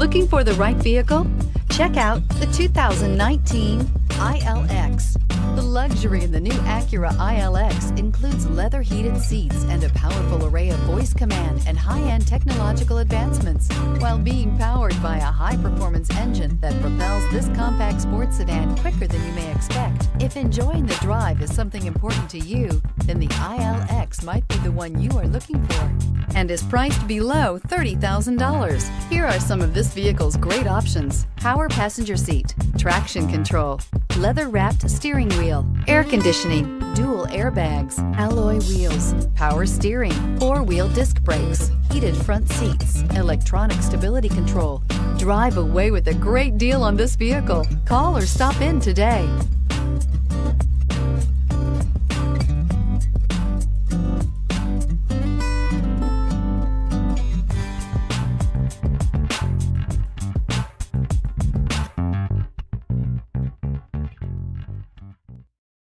Looking for the right vehicle? Check out the 2019 ILX. The luxury in the new Acura ILX includes leather heated seats and a powerful array of voice command and high-end technological advancements, while being powered by a high-performance engine that propels this compact sports sedan quicker than you may expect. If enjoying the drive is something important to you, then the ILX might be the one you are looking for, and is priced below $30,000. Here are some of this vehicle's great options: power passenger seat, traction control, leather-wrapped steering wheel, air conditioning, dual airbags, alloy wheels, power steering, four-wheel disc brakes, heated front seats, electronic stability control. Drive away with a great deal on this vehicle. Call or stop in today.